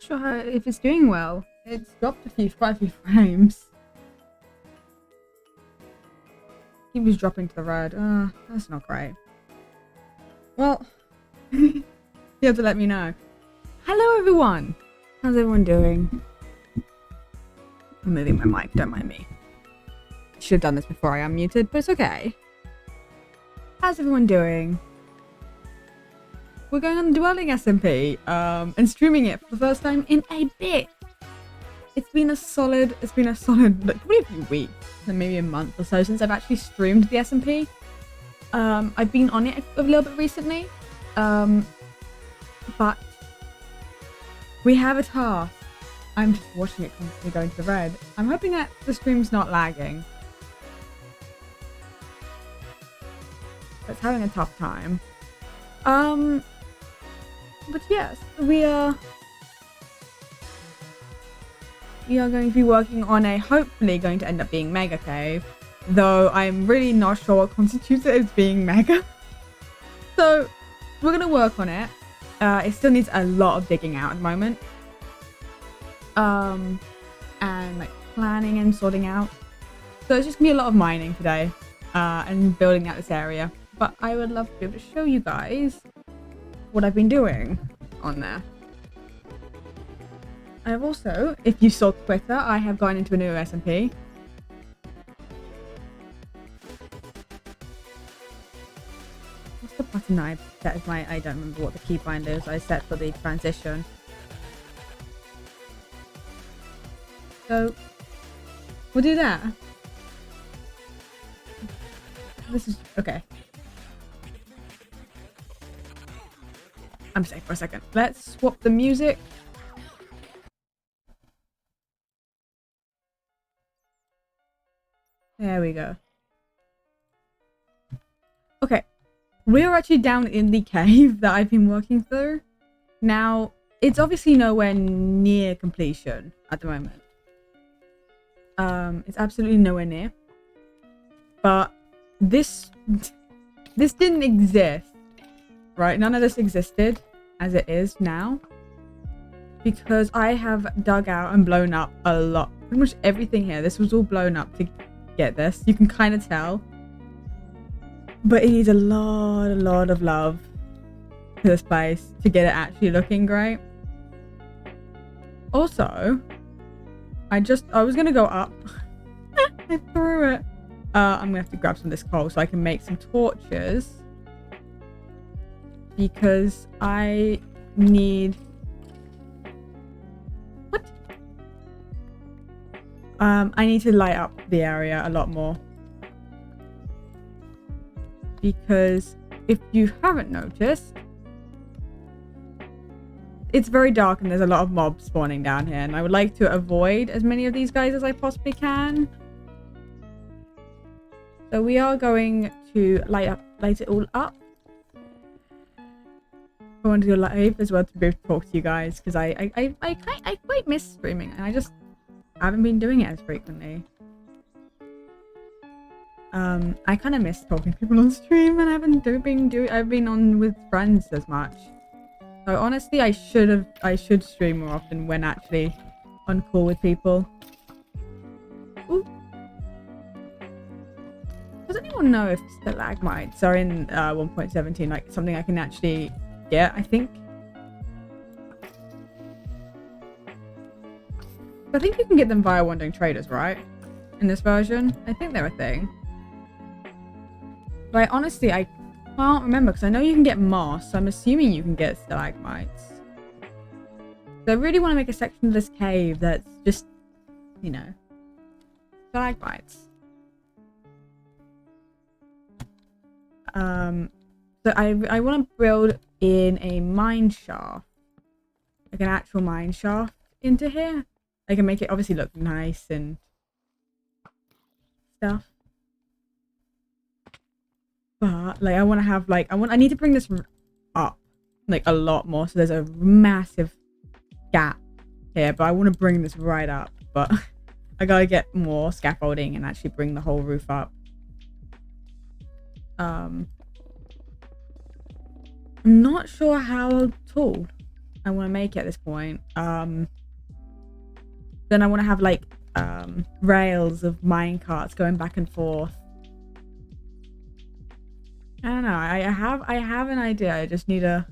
sure if it's doing well. It's dropped quite a few frames. He was dropping to the red. That's not great. Well, you have to let me know. Hello everyone! How's everyone doing? I'm moving my mic, don't mind me. Should have done this before I unmuted, but it's okay. How's everyone doing? We're going on DwellingSMP and streaming it for the first time in a bit. It's been a solid like, probably a few weeks, maybe a month or so since I've actually streamed the SMP. I've been on it a little bit recently, but we have a task. I'm just watching it constantly going to the red. I'm hoping that the stream's not lagging. But it's having a tough time. But yes, we are going to be working on a hopefully going to end up being mega cave, though I'm really not sure what constitutes it as being mega. So we're gonna work on it. It still needs a lot of digging out at the moment. And like planning and sorting out. So it's just gonna be a lot of mining today, and building out this area. But I would love to be able to show you guys what I've been doing on there. I have also, if you saw Twitter, I have gone into a new SMP. What's the button I set as my, I don't remember what the keybind is I set for the transition. So, we'll do that. This is, okay. I'm safe for a second. Let's swap the music. There we go. Okay. We're actually down in the cave that I've been working through. Now, it's obviously nowhere near completion at the moment. It's absolutely nowhere near. But this didn't exist. Right, none of this existed as it is now, because I have dug out and blown up a lot. Pretty much everything here. This was all blown up to get this. You can kind of tell, but it needs a lot of love to this place to get it actually looking great. Also, I was gonna go up. I threw it. I'm gonna have to grab some of this coal so I can make some torches. Because I need... What? I need to light up the area a lot more. Because if you haven't noticed, it's very dark and there's a lot of mobs spawning down here. And I would like to avoid as many of these guys as I possibly can. So we are going to light it all up. I want to go live as well to be able to talk to you guys, because I quite miss streaming and I just haven't been doing it as frequently. I kind of miss talking to people on stream, and I've been on with friends as much. So honestly, I should stream more often when actually on call with people. Ooh. Does anyone know if stalagmites are in 1.17 like something I can actually get? I think you can get them via Wandering Traders, right? In this version, I think they're a thing. But honestly, I can't remember, because I know you can get moss, so I'm assuming you can get stalagmites. So I really want to make a section of this cave that's just, you know, stalagmites. So I want to build in a mine shaft, like an actual mine shaft into here. I can make it obviously look nice and stuff. But like I want to have like I need to bring this up like a lot more, so there's a massive gap here, but I want to bring this right up, but I gotta get more scaffolding and actually bring the whole roof up. I'm not sure how tall I want to make it at this point. Then I want to have like rails of minecarts going back and forth. I don't know. I have an idea. I just need a.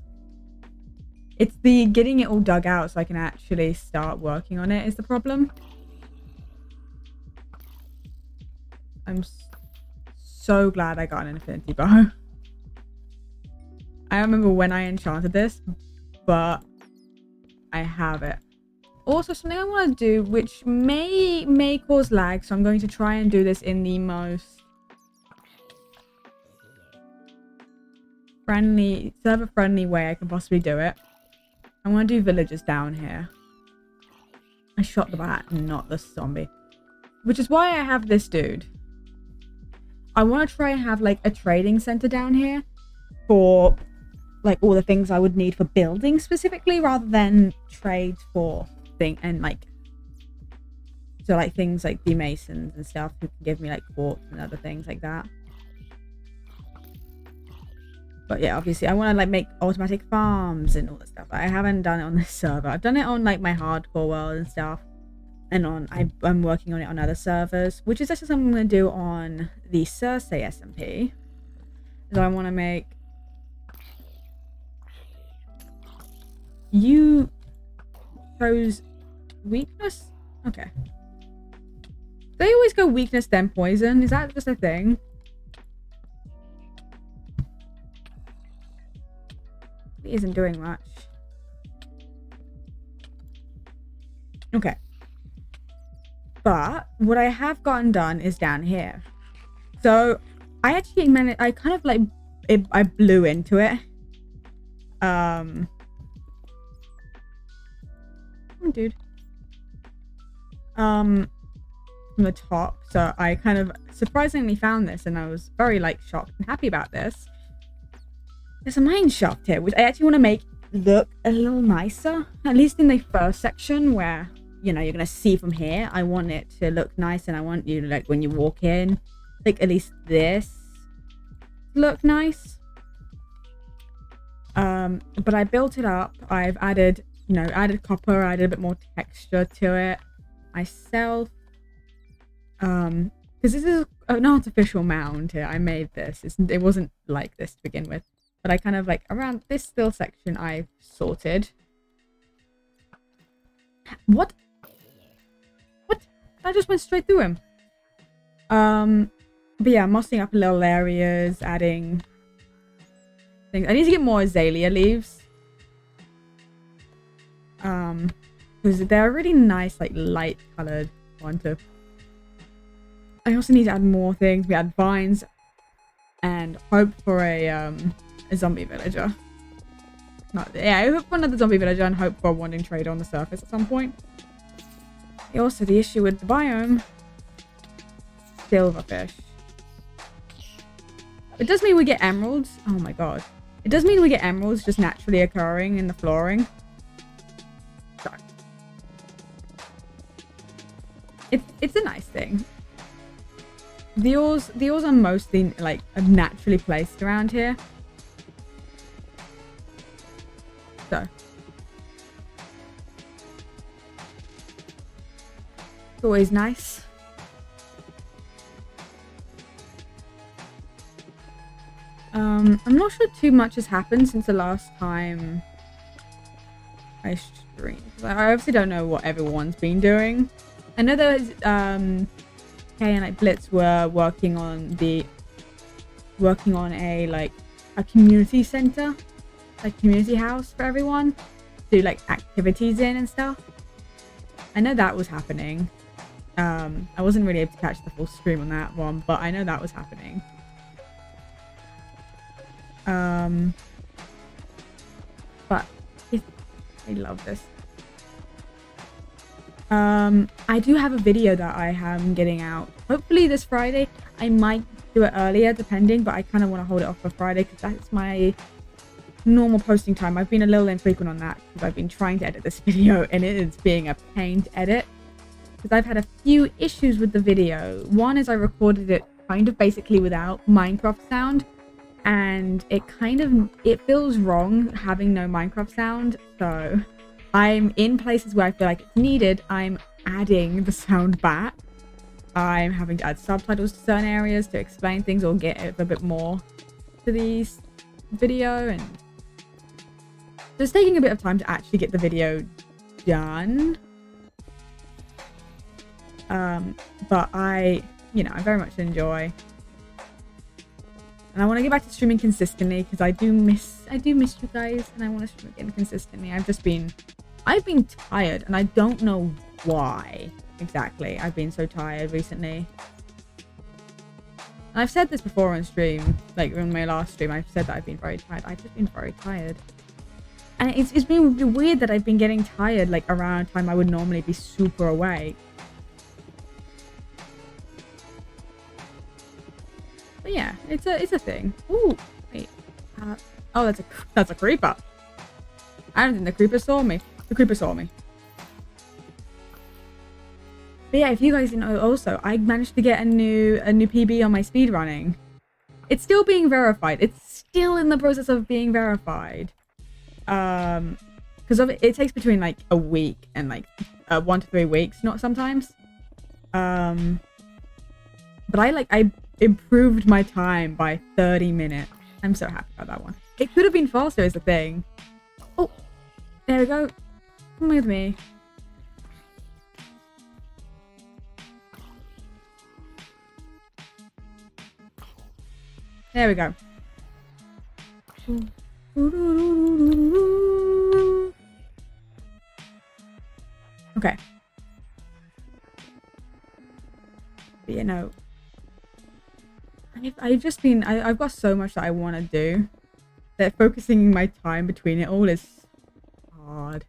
It's the getting it all dug out so I can actually start working on it is the problem. I'm so glad I got an infinity bow. I remember when I enchanted this, but I have it. Also, something I want to do, which may cause lag, so I'm going to try and do this in the most friendly, server-friendly way I can possibly do it. I want to do villagers down here. I shot the bat, not the zombie. Which is why I have this dude. I want to try and have like a trading center down here for like all the things I would need for building specifically, rather than trade for thing and like, so like things like the masons and stuff who can give me like quartz and other things like that. But yeah, obviously I want to like make automatic farms and all that stuff. I haven't done it on this server. I've done it on like my hardcore world and stuff, and on I'm working on it on other servers, which is actually something I'm going to do on the DwellingSMP. So I want to make you chose weakness. Okay, they always go weakness then poison. Is that just a thing? It isn't doing much. Okay, but what I have gotten done is down here. So I actually managed, I kind of like I blew into it. Oh, dude. From the top. So I kind of surprisingly found this, and I was very like shocked and happy about this. There's a mine shaft here, which I actually want to make look a little nicer. At least in the first section where, you know, you're going to see from here. I want it to look nice, and I want you to, like, when you walk in, like, at least this look nice. But I built it up. I've added, you know, added copper, added a bit more texture to it myself. Because this is an artificial mound here. I made this. It wasn't like this to begin with. But I kind of like around this little section I've sorted. What? I just went straight through him. But yeah, mossing up little areas, adding things. I need to get more azalea leaves. Because they're a really nice, like, light colored one too. I also need to add more things. We add vines and hope for a zombie villager. Yeah, I hope for another zombie villager and hope for a wandering trader on the surface at some point. Also, the issue with the biome, silverfish. It does mean we get emeralds. Oh my god. It does mean we get emeralds just naturally occurring in the flooring. So, it's a nice thing. The ores are mostly like naturally placed around here. So it's always nice. I'm not sure too much has happened since the last time I streamed. I obviously don't know what everyone's been doing. I know there's Kay and like Blitz were working on a like a community center, like community house for everyone to do like activities in and stuff. I know that was happening. I wasn't really able to catch the full stream on that one, but I know that was happening. But I love this. I do have a video that I am getting out hopefully this Friday. I might do it earlier depending, but I kind of want to hold it off for Friday because that's my normal posting time. I've been a little infrequent on that because I've been trying to edit this video and it is being a pain to edit because I've had a few issues with the video. One is I recorded it kind of basically without Minecraft sound, and it feels wrong having no Minecraft sound. So I'm in places where I feel like it's needed, I'm adding the sound back. I'm having to add subtitles to certain areas to explain things or get a bit more to these video, and so it's taking a bit of time to actually get the video done. But I very much enjoy, and I want to get back to streaming consistently because I do miss you guys, and I want to stream again consistently. I've been tired, and I don't know why exactly. I've been so tired recently. And I've said this before on stream, like in my last stream, I've said that I've been very tired. I've just been very tired. And it's been weird that I've been getting tired like around time I would normally be super awake. But yeah, it's a thing. Ooh, wait. Oh, that's a creeper. I don't think the creeper saw me. The creeper saw me. But yeah, if you guys didn't know, also I managed to get a new PB on my speedrunning. It's still being verified. It's still in the process of being verified. Because it takes between like a week and like 1 to 3 weeks, not sometimes. But I improved my time by 30 minutes. I'm so happy about that one. It could have been faster is the thing. Oh, there we go. Come with me. There we go. Okay. But you know, I've got so much that I want to do that focusing my time between it all is hard.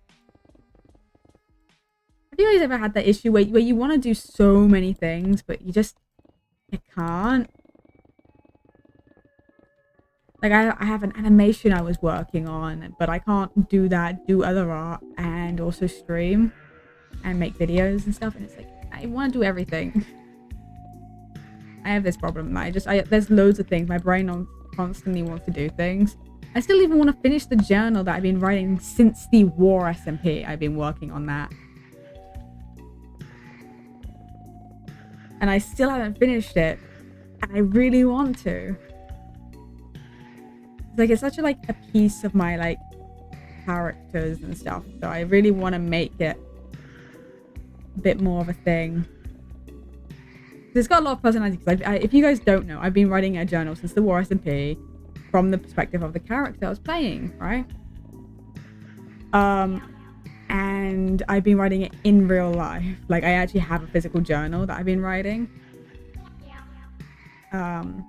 Have you guys ever had that issue where you want to do so many things, but you can't? Like I have an animation I was working on, but I can't do other art and also stream and make videos and stuff. And it's like, I want to do everything. I have this problem. There's loads of things. My brain constantly wants to do things. I still even want to finish the journal that I've been writing since the DwellingSMP. I've been working on that. And I still haven't finished it. And I really want to. Like it's such a piece of my like characters and stuff, so I really want to make it a bit more of a thing. It's got a lot of personality. Because if you guys don't know, I've been writing a journal since the DwellingSMP from the perspective of the character I was playing, right? And I've been writing it in real life. Like I actually have a physical journal that I've been writing. And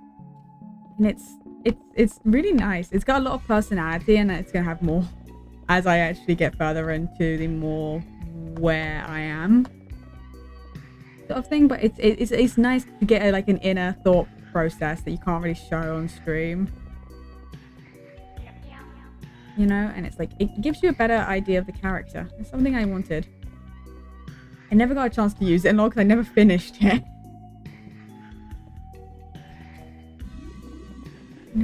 it's really nice. It's got a lot of personality, and it's gonna have more as I actually get further into the more where I am sort of thing. But it's nice to get an inner thought process that you can't really show on stream, you know. And it's like it gives you a better idea of the character. It's something I wanted. I never got a chance to use it, and all because I never finished it. Oh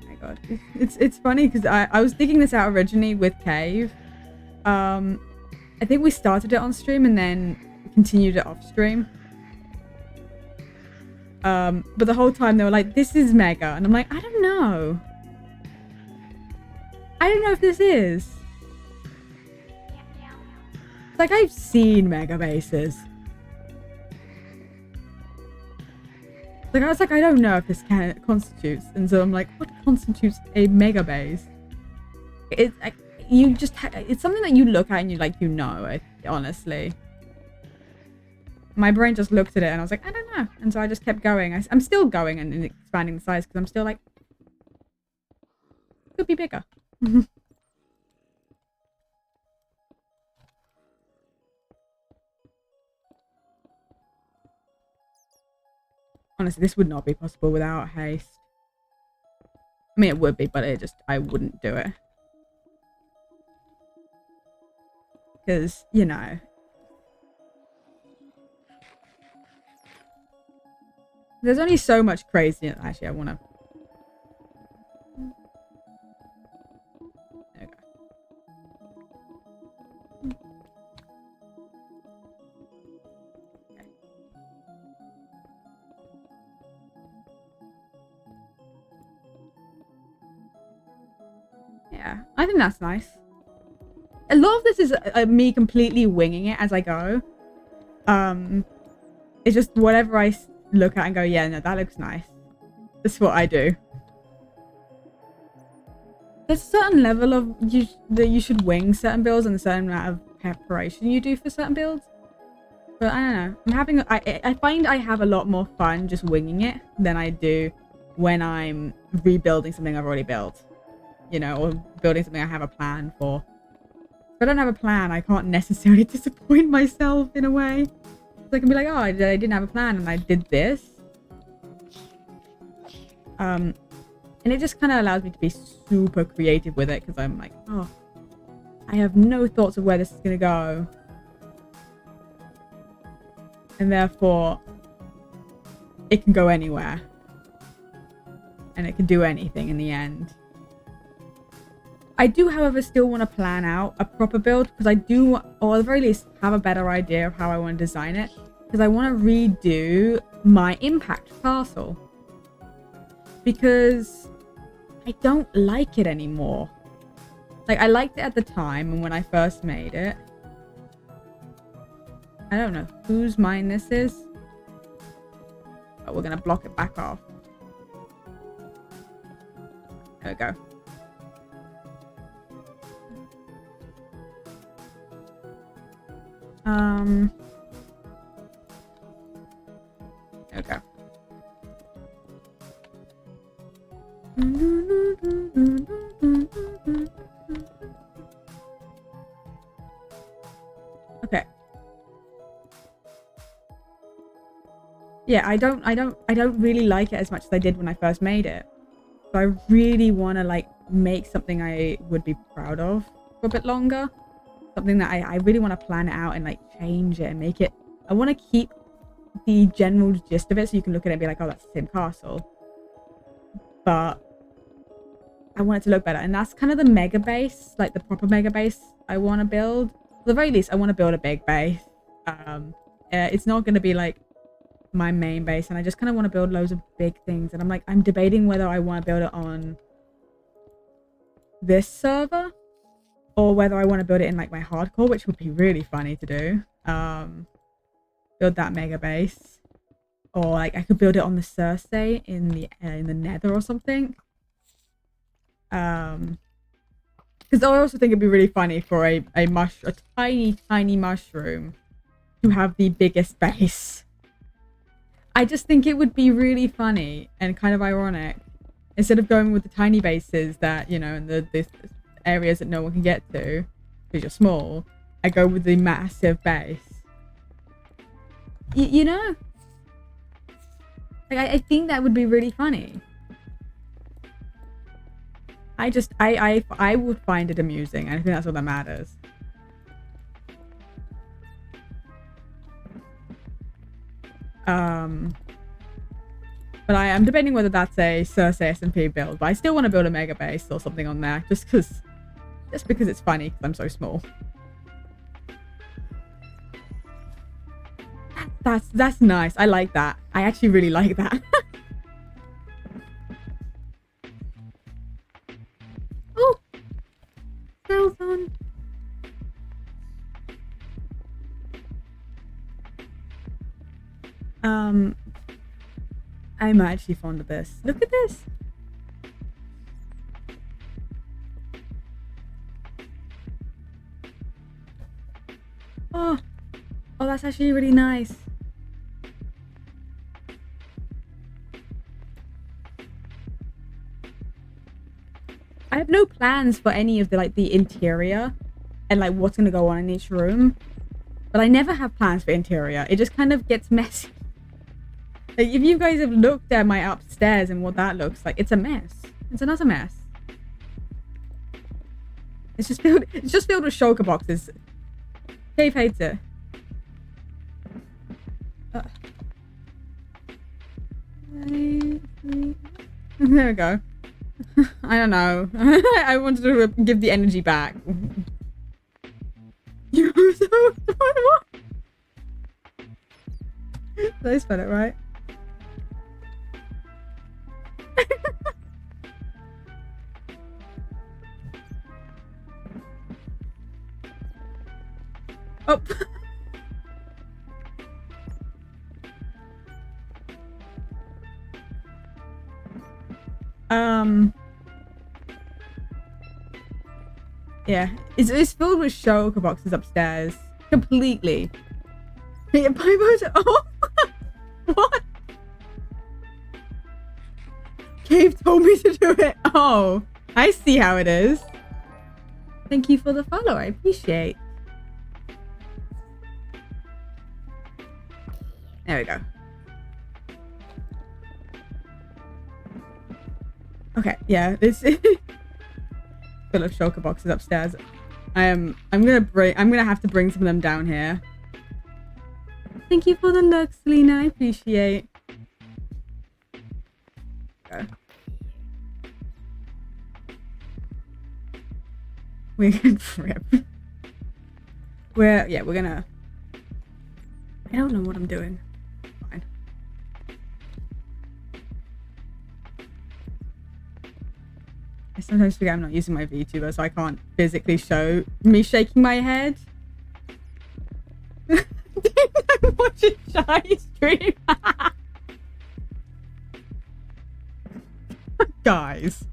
my god, it's funny because I was digging this out originally with Cave. I think we started it on stream and then continued it off stream. But the whole time they were like, "This is mega," and I'm like, I don't know if this is. Like, I've seen mega bases. Like, I was like, I don't know if this constitutes. And so I'm like, what constitutes a mega base? It's like, it's something that you look at and you know, honestly. My brain just looked at it and I was like, I don't know. And so I just kept going. I'm still going and expanding the size because I'm still like, it could be bigger. Honestly, this would not be possible without haste. I mean, it would be, but I wouldn't do it. Because, you know, There's only so much crazy. Actually, I want to. There we go. Okay. Yeah, I think that's nice. A lot of this is me completely winging it as I go. It's just whatever I look at and go, yeah, no, that looks nice. That's what I do. There's a certain level of that you should wing certain builds and a certain amount of preparation you do for certain builds. But I don't know. I'm having I find I have a lot more fun just winging it than I do when I'm rebuilding something I've already built. You know, or building something I have a plan for. If I don't have a plan, I can't necessarily disappoint myself in a way. So I can be like, oh, I didn't have a plan and I did this. And it just kind of allows me to be super creative with it because I'm like, oh, I have no thoughts of where this is going to go. And therefore, it can go anywhere. And it can do anything in the end. I do, however, still want to plan out a proper build because I do, or at the very least, have a better idea of how I want to design it. Because I want to redo my impact castle. Because I don't like it anymore. Like, I liked it at the time and when I first made it. I don't know whose mine this is. But we're going to block it back off. There we go. There we go. Okay. Yeah, I don't really like it as much as I did when I first made it. So I really want to like make something I would be proud of for a bit longer. Something that I really want to plan it out and like change it and make it. I want to keep the general gist of it so you can look at it and be like, oh, that's the same castle. But I want it to look better. And that's kind of the mega base, like the proper mega base I want to build. At the very least, I want to build a big base. It's not going to be like my main base. And I just kind of want to build loads of big things. And I'm like, I'm debating whether I want to build it on this server or whether I want to build it in like my hardcore, which would be really funny to do. Build that mega base. Or like I could build it on the Circe in the Nether or something. Because I also think it'd be really funny for a tiny mushroom to have the biggest base. I just think it would be really funny and kind of ironic. Instead of going with the tiny bases that, you know, in the areas that no one can get to because you're small, I go with the massive base. You know? Like, I think that would be really funny. I would find it amusing. I think that's all that matters. But I am debating whether that's a Circe SMP build. But I still want to build a mega base or something on there, just because it's funny. Because I'm so small. That's nice. I like that. I actually really like that. Oh, cells on. I'm actually fond of this. Look at this. Oh, that's actually really nice. I have no plans for any of the interior and like what's gonna go on in each room, but I never have plans for interior. It just kind of gets messy. Like, if you guys have looked at my upstairs and what that looks like, it's a mess. It's another mess. It's just filled with shulker boxes. Dave hates it. There we go. I don't know. I wanted to give the energy back. You're so what? Did I spell it right? Oh. Yeah, it's filled with shulker boxes upstairs. Completely. Yeah, oh, what? Cave told me to do it. Oh, I see how it is. Thank you for the follow. I appreciate. There we go. Okay, yeah, it's full of shulker boxes upstairs. I'm gonna have to bring some of them down here. Thank you for the looks, Lena. I appreciate. Okay. We can trip. We're gonna. I don't know what I'm doing. Fine. I sometimes forget I'm not using my VTuber, so I can't physically show me shaking my head. I'm watching Shy stream. Guys.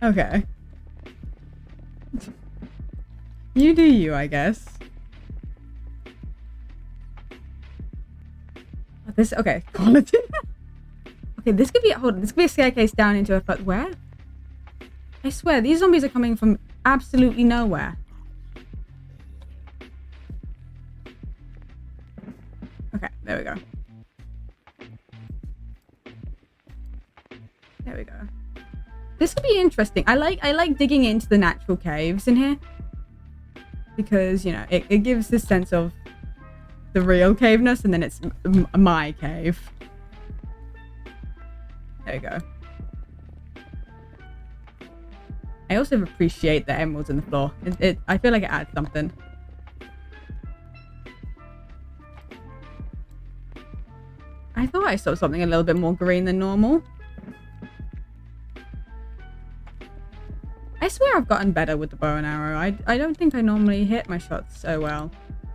Okay. You do you, I guess. This, okay, quality. Okay, this could be, hold on, this could be a staircase down into a, where? I swear, these zombies are coming from absolutely nowhere. Okay, there we go. There we go. This could be interesting. I like digging into the natural caves in here. Because, you know, it gives this sense of the real caveness, and then it's my cave. There we go. I also appreciate the emeralds in the floor. I feel like it adds something. I thought I saw something a little bit more green than normal. I swear I've gotten better with the bow and arrow. I don't think I normally hit my shots so well.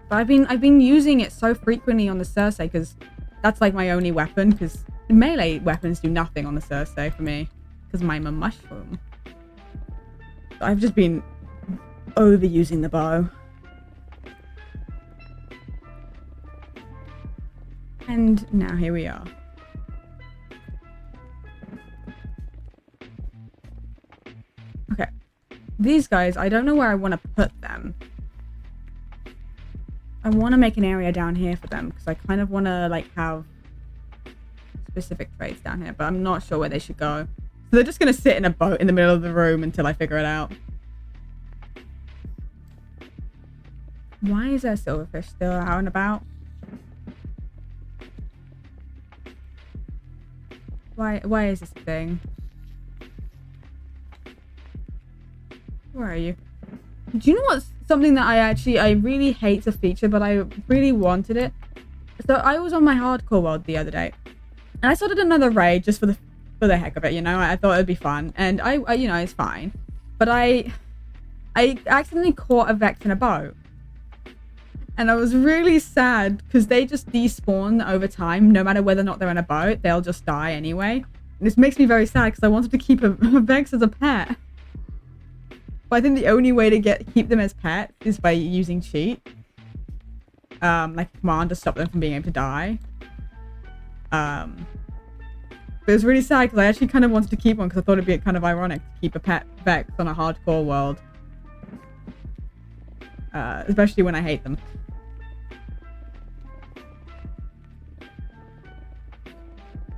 But I've been using it so frequently on the Cersei because that's like my only weapon, because melee weapons do nothing on the Cersei for me because I'm a mushroom. So I've just been overusing the bow. And now here we are. Okay. These guys, I don't know where I want to put them. I want to make an area down here for them because I kind of want to like have specific traits down here, but I'm not sure where they should go. So they're just going to sit in a boat in the middle of the room until I figure it out. Why is there silverfish still out and about? Why is this a thing? Where are you? Do you know what's something that I really hate to feature, but I really wanted it? So I was on my hardcore world the other day, and I started another raid just for the heck of it, you know. I thought it'd be fun, and I you know, it's fine. But I accidentally caught a Vex in a boat, and I was really sad because they just despawn over time. No matter whether or not they're in a boat, they'll just die anyway. And this makes me very sad because I wanted to keep a Vex as a pet. But I think the only way to keep them as pets is by using cheat. Like a command to stop them from being able to die. But it was really sad because I actually kind of wanted to keep one because I thought it'd be kind of ironic to keep a pet Vex on a hardcore world. Especially when I hate them.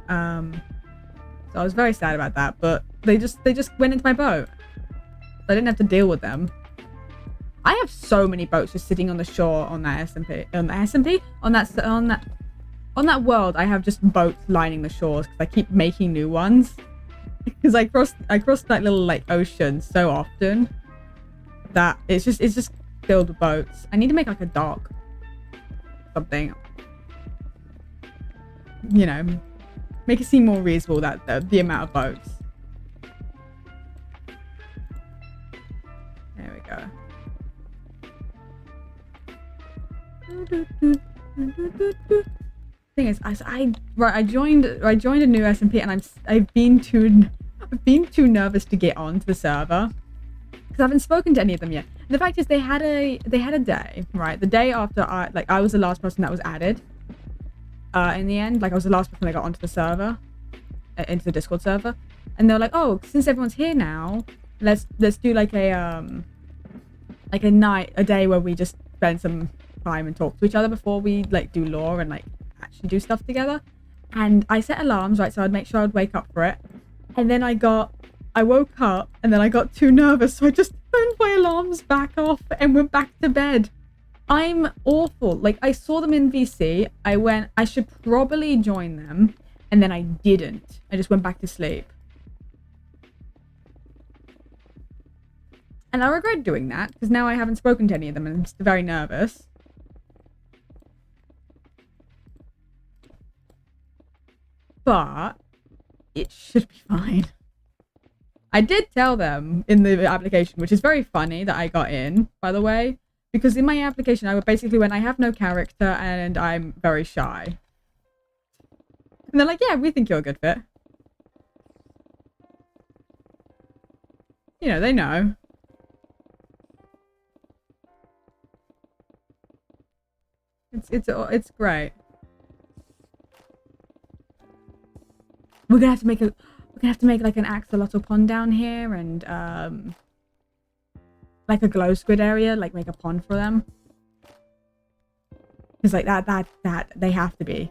So I was very sad about that, but they just went into my boat. I didn't have to deal with them. I I have so many boats just sitting on the shore on that SMP. On that world, I have just boats lining the shores because I keep making new ones. Because I cross that little like ocean so often that it's just filled with boats. I need to make like a dock, something. You know, make it seem more reasonable that the amount of boats. There we go. Thing is, I joined a new SMP and I've been too nervous to get onto the server because I haven't spoken to any of them yet. And the fact is, they had a day, right? The day after I was the last person that was added. In the end, like I was the last person that got onto the server, into the Discord server, and they were like, "Oh, since everyone's here now, let's do like a day where we just spend some time and talk to each other before we like do lore and like actually do stuff together." And I set alarms, right, so I'd make sure I'd wake up for it. And then I woke up and then I got too nervous, so I just turned my alarms back off and went back to bed. I'm awful. Like, I saw them in VC. I should probably join them. And then I didn't. I just went back to sleep. And I regret doing that, because now I haven't spoken to any of them and I'm just very nervous. But it should be fine. I did tell them in the application, which is very funny that I got in, by the way. Because in my application, I basically went, I have no character and I'm very shy. And they're like, yeah, we think you're a good fit. You know, they know. It's great. We're gonna have to make like an axolotl pond down here and like a glow squid area, like make a pond for them. Because like that they have to be.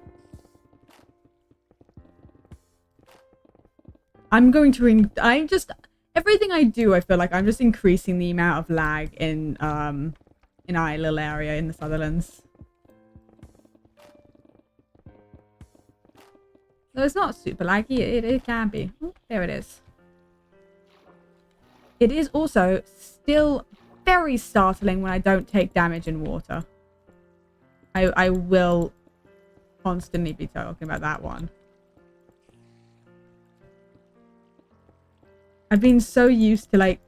Everything I do, I feel like I'm just increasing the amount of lag in our little area in the Sutherlands. No, it's not super laggy. It can be. Oh, there it is. It is also still very startling when I don't take damage in water. I will constantly be talking about that one. I've been so used to like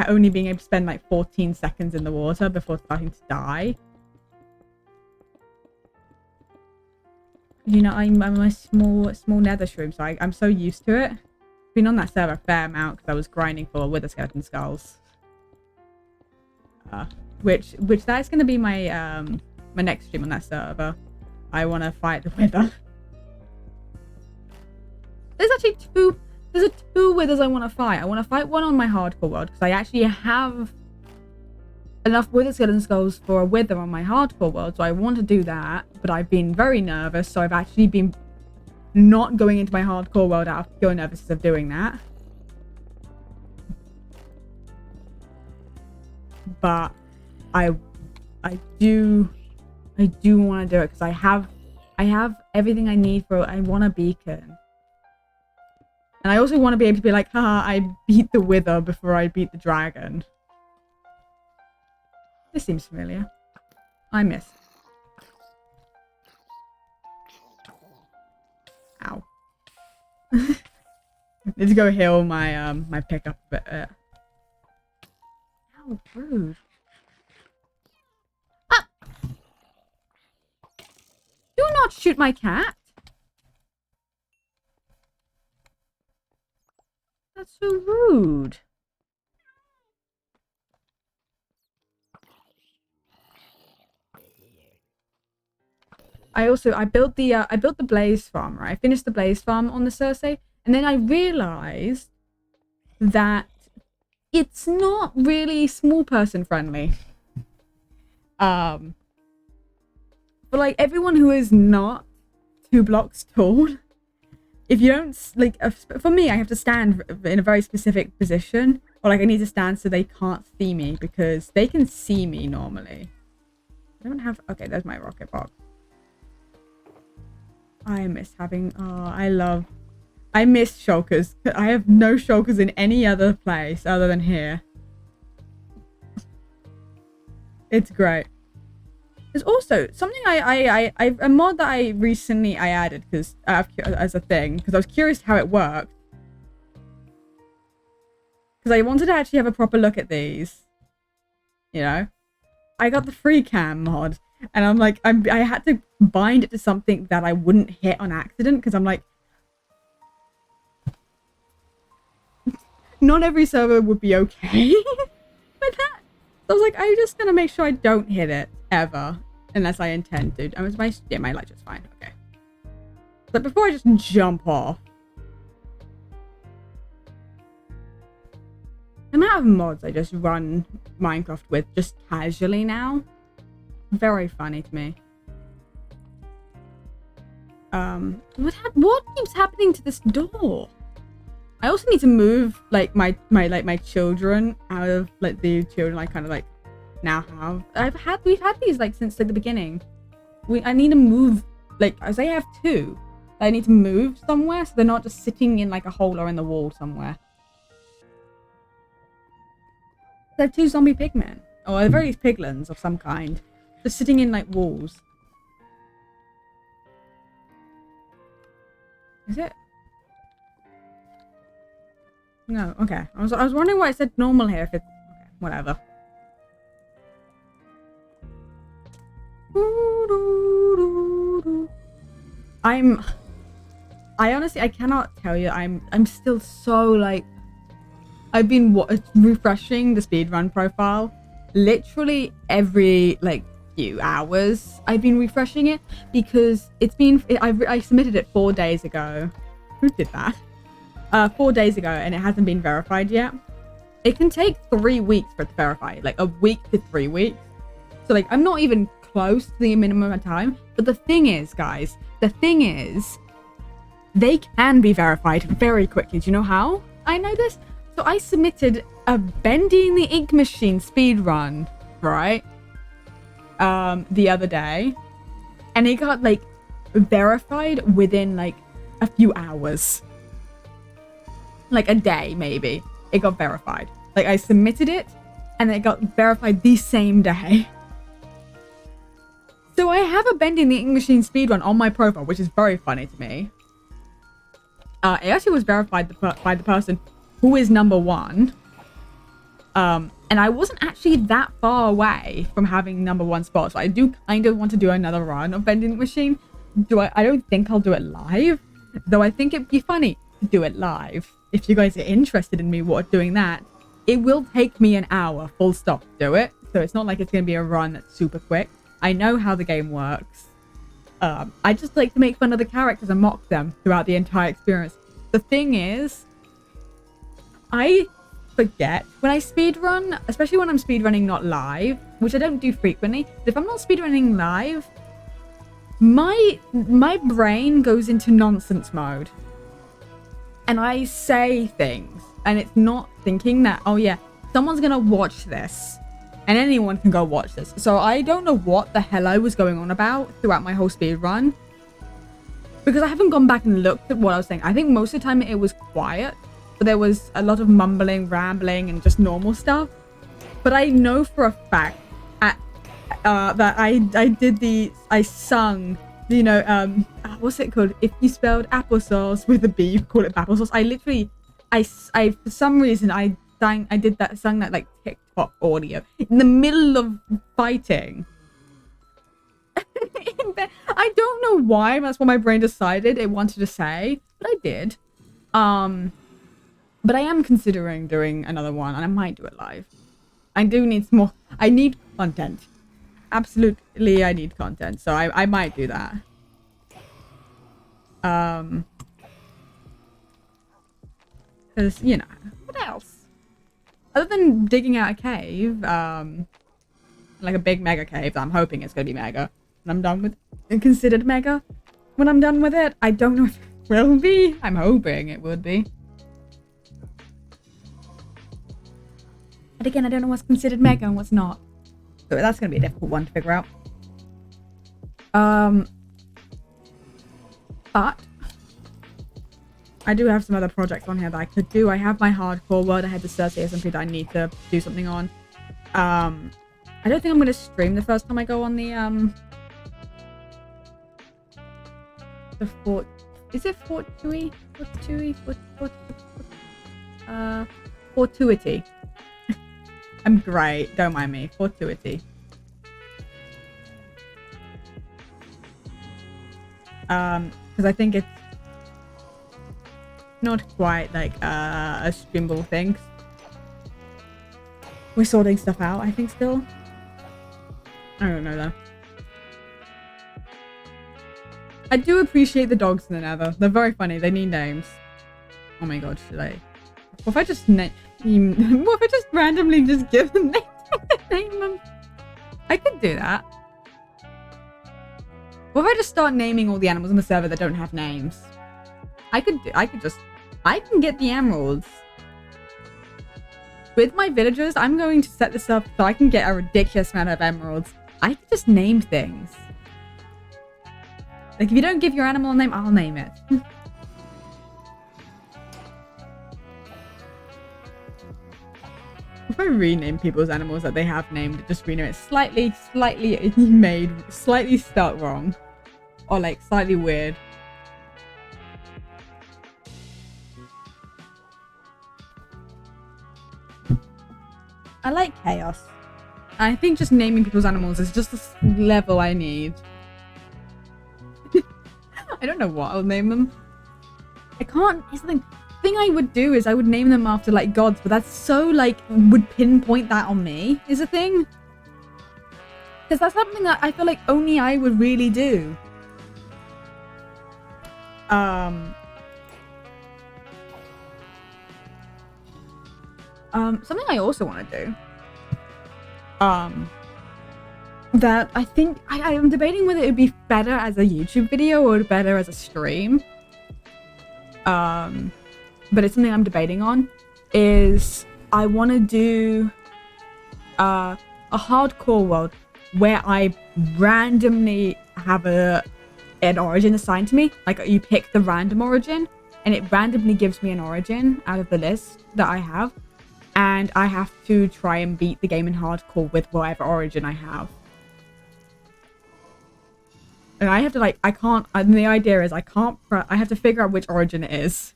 only being able to spend like 14 seconds in the water before starting to die. You know, I'm a small nether shroom, so I'm so used to it. Been on that server a fair amount because I was grinding for wither skeleton skulls. Which that's gonna be my my next stream on that server. I want to fight the wither. There's actually two withers I want to fight. I want to fight one on my hardcore world because I actually have enough wither skeleton skulls for a wither on my hardcore world, so I want to do that. But I've been very nervous, so I've actually been not going into my hardcore world out of pure nervousness of doing that. But I do want to do it because I have everything I need for. I want a beacon, and I also want to be able to be like, haha, I beat the wither before I beat the dragon. This seems familiar. I miss. Ow. Need to go heal my my pickup a bit. How rude. Ah! Do not shoot my cat. That's so rude. I built the blaze farm, right? I finished the blaze farm on the Circe, and then I realized that it's not really small person friendly. For like everyone who is not 2 blocks tall, if you don't, like, for me, I have to stand in a very specific position, or like I need to stand so they can't see me, because they can see me normally. I don't have, okay, there's my rocket box. I miss having, I miss shulkers. I have no shulkers in any other place other than here. It's great. There's also something a mod that I recently added because as a thing, because I was curious how it worked. Because I wanted to actually have a proper look at these. You know? I got the free cam mod, and I'm like, I had to bind it to something that I wouldn't hit on accident, because I'm like, not every server would be okay with that. So I was like, I'm just gonna make sure I don't hit it ever, unless I intend to. My light just fine. Okay. But before I just jump off, the amount of mods I just run Minecraft with just casually now, very funny to me. What keeps happening to this door? I also need to move like my children out of like the children I kind of like now have. We've had these like since like the beginning. I need to move, like, as I have two. I need to move somewhere so they're not just sitting in like a hole or in the wall somewhere. They're two zombie pigmen, or they're very piglins of some kind, just sitting in like walls. Is it? No, okay. I was wondering why it said normal here. If it's okay, whatever. I honestly, I cannot tell you. I'm still so like, I've been refreshing the speedrun profile literally every like few hours. I've been refreshing it because it's been, I submitted it 4 days ago. Who did that? 4 days ago, and it hasn't been verified yet. It can take 3 weeks for it to verify, like a week to 3 weeks. So like, I'm not even close to the minimum of time. But the thing is, guys, they can be verified very quickly. Do you know how I know this? So I submitted a Bending the Ink Machine speedrun, right? The other day, and it got like verified within like a few hours. Like a day, maybe. It got verified. Like, I submitted it, and it got verified the same day. So I have a Bending the Ink Machine speedrun on my profile, which is very funny to me. It actually was verified by the person who is #1. And I wasn't actually that far away from having #1 spot. So I do kind of want to do another run of Bending the Machine. I don't think I'll do it live, though I think it'd be funny to do it live. If you guys are interested in me doing that, it will take me an hour full stop to do it. So it's not like it's going to be a run that's super quick. I know how the game works. I just like to make fun of the characters and mock them throughout the entire experience. The thing is, I forget when I speedrun, especially when I'm speedrunning not live, which I don't do frequently. But if I'm not speedrunning live, my brain goes into nonsense mode. And I say things, and it's not thinking that, oh yeah, someone's gonna watch this, and anyone can go watch this. So I don't know what the hell I was going on about throughout my whole speed run, because I haven't gone back and looked at what I was saying. I think most of the time it was quiet, but there was a lot of mumbling, rambling, and just normal stuff. But I know for a fact that I sung, you know, what's it called? If you spelled applesauce with a B, you call it applesauce. I for some reason, I did that, sung that like TikTok audio in the middle of fighting. I don't know why, that's what my brain decided it wanted to say, but I did. But I am considering doing another one, and I might do it live. I do need more. I need content. Absolutely, I need content, so I might do that. Because, you know, what else? Other than digging out a cave, like a big mega cave that I'm hoping it's going to be mega when I'm done with, considered mega when I'm done with it. I don't know if will be. I'm hoping it would be. But again, I don't know what's considered mega and what's not. So that's going to be a difficult one to figure out. But I do have some other projects on here that I could do. I have my hardcore world. I had the DwellingSMP that I need to do something on. I don't think I'm going to stream the first time I go on the fort. Is it Fortuity? Fortuity. I'm great. Don't mind me. Fortuity. Because I think it's not quite like a streamable thing. We're sorting stuff out, I think, still. I don't know though. I do appreciate the dogs in the Nether. They're very funny. They need names. Oh my god, should I? What if I just what if I just randomly just give them names? Name them? I could do that. What if I just start naming all the animals on the server that don't have names? I can get the emeralds. With my villagers, I'm going to set this up so I can get a ridiculous amount of emeralds. I can just name things. Like, if you don't give your animal a name, I'll name it. If I rename people's animals that they have named, just rename it slightly spelt wrong. Or like slightly weird. I like chaos. I think just naming people's animals is just the level I need. I don't know what I'll name them. I can't. It's the thing I would do is I would name them after like gods, but that's so like would pinpoint that on me is a thing. Because that's something that I feel like only I would really do. Something I also want to do. That I think I am debating whether it would be better as a YouTube video or better as a stream. But it's something I'm debating on. Is I want to do a hardcore world where I randomly have an origin assigned to me. Like you pick the random origin, and it randomly gives me an origin out of the list that I have, and I have to try and beat the game in hardcore with whatever origin I have. And I have to like, I can't, and the idea is I have to figure out which origin it is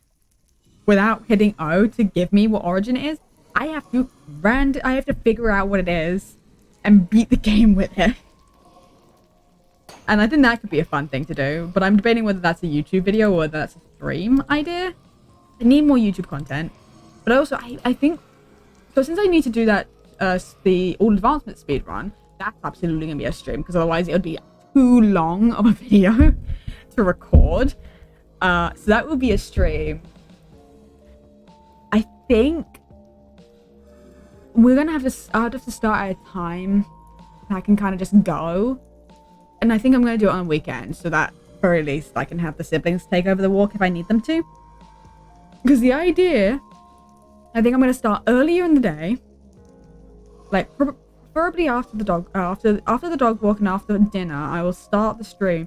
without hitting O to give me what origin it is. I have to figure out what it is and beat the game with it. And I think that could be a fun thing to do, but I'm debating whether that's a YouTube video or whether that's a stream idea. I need more YouTube content, but also I think, so since I need to do that, the all advancement speed run, that's absolutely gonna be a stream, because otherwise it would be too long of a video to record. So that will be a stream. I think we're gonna have to start at a time that I can kind of just go, and I think I'm gonna do it on a weekend so that very least I can have the siblings take over the walk if I need them to. Because the idea, I think I'm gonna start earlier in the day, like preferably after the dog after the dog walk and after dinner. I will start the stream,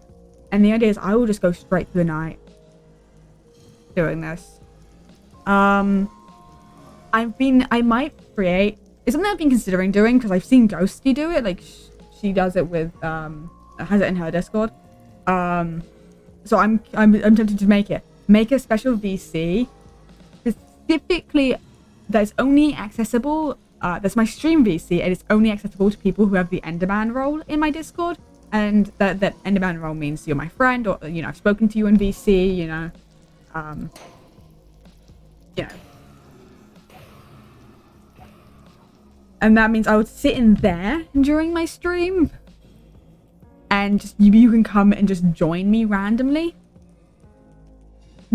and the idea is I will just go straight through the night doing this. I might create, it's something I've been considering doing because I've seen Ghosty do it. Like she does it with has it in her Discord. So I'm tempted to make a special VC specifically that's only accessible. That's my stream VC, and it's only accessible to people who have the Enderman role in my Discord. And that Enderman role means you're my friend, or you know, I've spoken to you in VC. You know, yeah. And that means I would sit in there during my stream, and just you can come and just join me randomly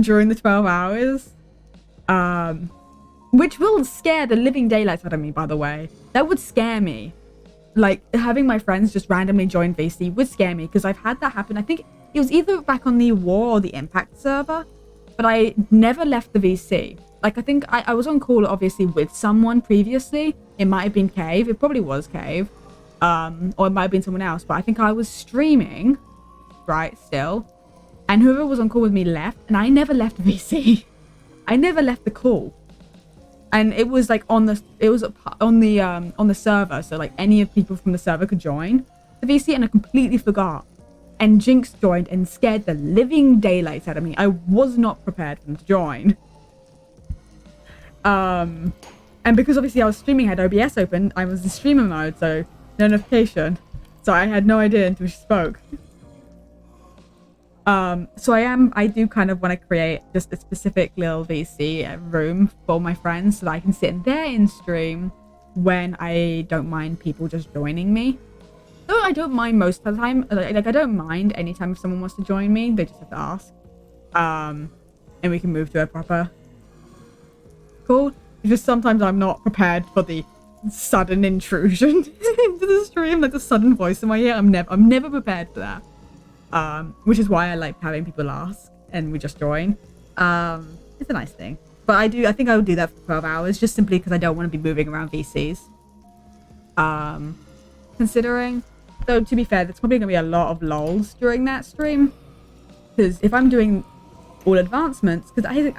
during the 12 hours. Which will scare the living daylights out of me, by the way. That would scare me. Like, having my friends just randomly join VC would scare me, because I've had that happen. I think it was either back on the War or the Impact server, but I never left the VC. Like, I think I was on call, obviously, with someone previously. It might have been Cave. It probably was Cave. Or it might have been someone else. But I think I was streaming, right, still. And whoever was on call with me left. And I never left VC. I never left the call. And it was like on the server. So, like, any of the people from the server could join the VC. And I completely forgot. And Jinx joined and scared the living daylights out of me. I was not prepared for them to join. And because obviously I was streaming, I had OBS open, I was in streamer mode, so no notification. So I had no idea until she spoke. So I do kind of want to create just a specific little VC room for my friends so that I can sit there in stream when I don't mind people just joining me. Though I don't mind most of the time. Like I don't mind anytime if someone wants to join me, they just have to ask. And we can move to a proper call. Just sometimes I'm not prepared for the sudden intrusion into the stream, like the sudden voice in my ear. I'm never prepared for that. Which is why I like having people ask and we just join. It's a nice thing. But I think I would do that for 12 hours just simply because I don't want to be moving around VCs. Considering, though, to be fair, there's probably going to be a lot of lols during that stream. Because if I'm doing all advancements, because I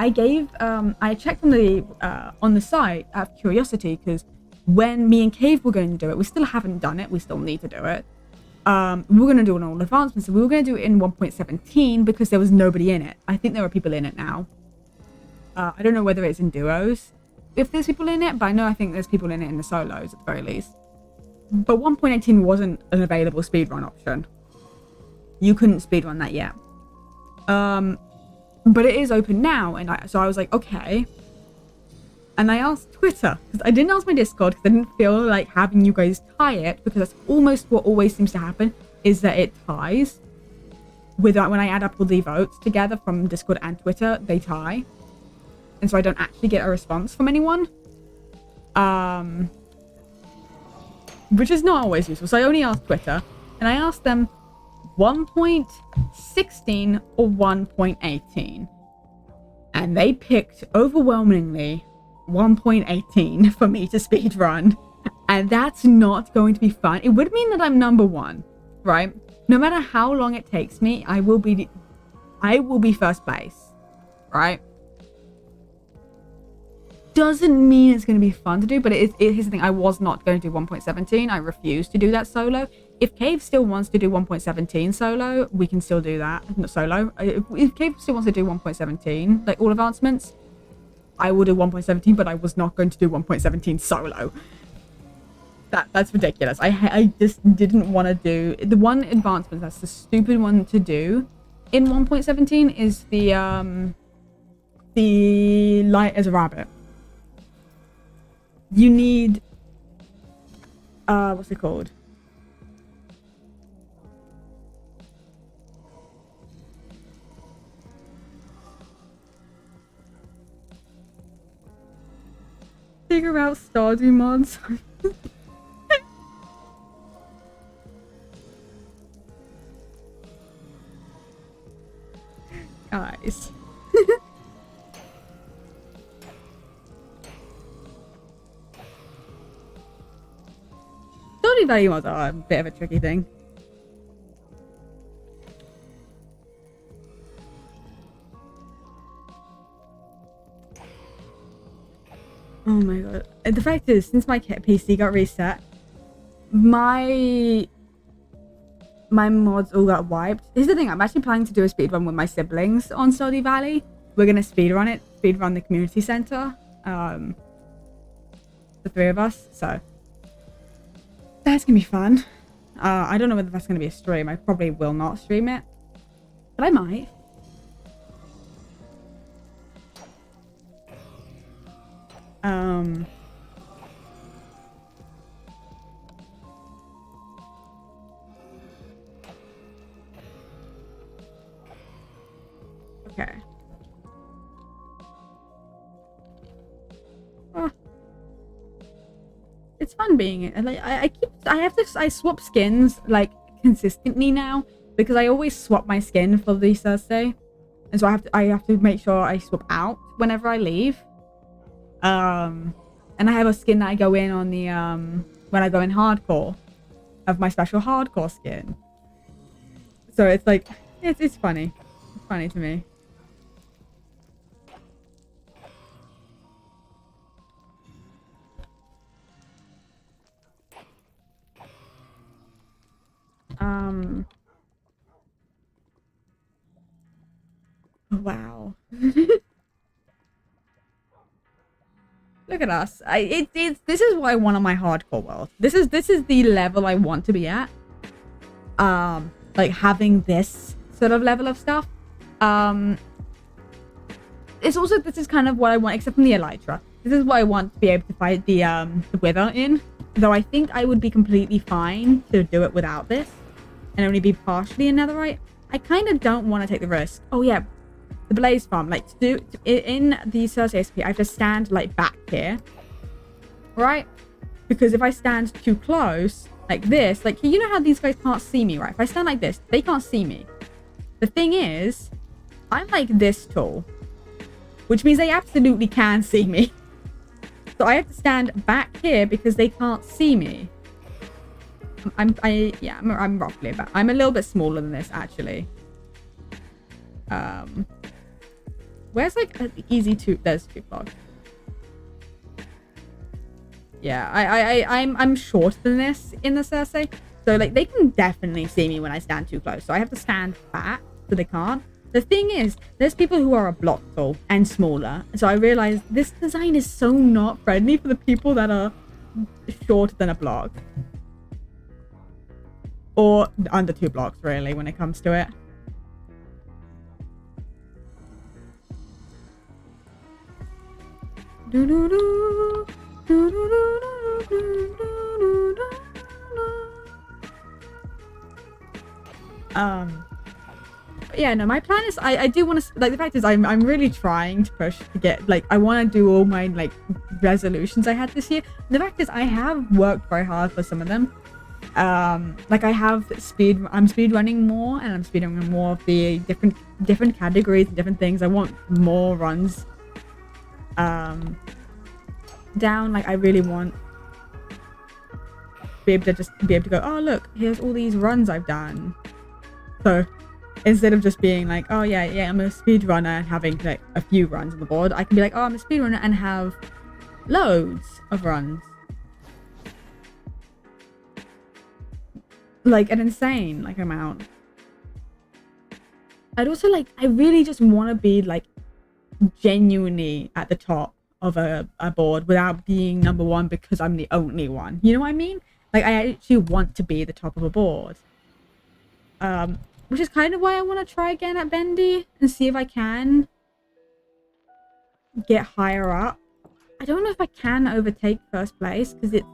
checked on the site out of curiosity, because when me and Cave were going to do it, we still haven't done it, we still need to do it. We were going to do an all advancements, so we were going to do it in 1.17 because there was nobody in it. I think there are people in it now. I don't know whether it's in duos if there's people in it, but I think there's people in it in the solos at the very least. But 1.18 wasn't an available speedrun option. You couldn't speedrun that yet. But it is open now, and so I was like, okay. And I asked Twitter, because I didn't ask my Discord, because I didn't feel like having you guys tie it, because that's almost what always seems to happen, is that it ties. When I add up all the votes together from Discord and Twitter, they tie. And so I don't actually get a response from anyone. Which is not always useful. So I only asked Twitter, and I asked them 1.16 or 1.18. And they picked overwhelmingly 1.18 for me to speedrun. And that's not going to be fun. It would mean that I'm number one, right? No matter how long it takes me, I will be first place, right? Doesn't mean it's going to be fun to do, but here's the thing. I was not going to do 1.17. I refused to do that solo. If Cave still wants to do 1.17 solo, we can still do that. Not solo. If Cave still wants to do 1.17, like all advancements, I will do 1.17, but I was not going to do 1.17 solo. That's ridiculous. I just didn't want to do the one advancement. That's the stupid one to do in 1.17 is the light as a rabbit. You need what's it called? Figure out Stardew mods. Guys. Stardew Valley mods are a bit of a tricky thing. Oh my god. The fact is, since my PC got reset, my mods all got wiped. Here's the thing, I'm actually planning to do a speedrun with my siblings on Stardew Valley. We're gonna speedrun the community center. The three of us, so that's gonna be fun. I don't know whether that's gonna be a stream. I probably will not stream it, but I might. Okay. Oh. It's fun being it. Like I swap skins like consistently now because I always swap my skin for the Thursday. And so I have to make sure I swap out whenever I leave. And I have a skin that I go in on the when I go in hardcore. I have my special hardcore skin. So it's like it's funny. It's funny to me. Wow. Look at us. This is what I want on my hardcore world. This is the level I want to be at. Like having this sort of level of stuff. It's also, this is kind of what I want, except from the Elytra. This is what I want to be able to fight the Wither in. Though I think I would be completely fine to do it without this and only be partially a netherite. I kind of don't want to take the risk. Oh yeah, the blaze farm. Like in the DwellingSMP, I have to stand like back here, right? Because if I stand too close like this, like you know how these guys can't see me, right? If I stand like this, they can't see me. The thing is, I'm like this tall, which means they absolutely can see me. So I have to stand back here because they can't see me. I'm roughly about, I'm a little bit smaller than this actually. Where's like an easy two, there's 2 blocks. Yeah, I'm shorter than this in the Cersei. So like they can definitely see me when I stand too close. So I have to stand back so they can't. The thing is, there's people who are a block tall and smaller. So I realized this design is so not friendly for the people that are shorter than a block. Or under 2 blocks, really, when it comes to it. Yeah, no, my plan is I do want to, like, the fact is I'm really trying to push to get, like, I want to do all my like resolutions I had this year. The fact is I have worked very hard for some of them. Like I have I'm speed running more, and I'm speed running more of the different categories and different things. I want more runs down. Like I really want to be able to go, oh look, here's all these runs I've done. So instead of just being like, oh yeah, I'm a speedrunner and having like a few runs on the board, I can be like, oh, I'm a speedrunner and have loads of runs. Like an insane like amount. I'd also like, I really just want to be like genuinely at the top of a board without being number 1 because I'm the only one. You know what I mean? Like I actually want to be the top of a board. Which is kind of why I want to try again at Bendy and see if I can get higher up. I don't know if I can overtake first place because it's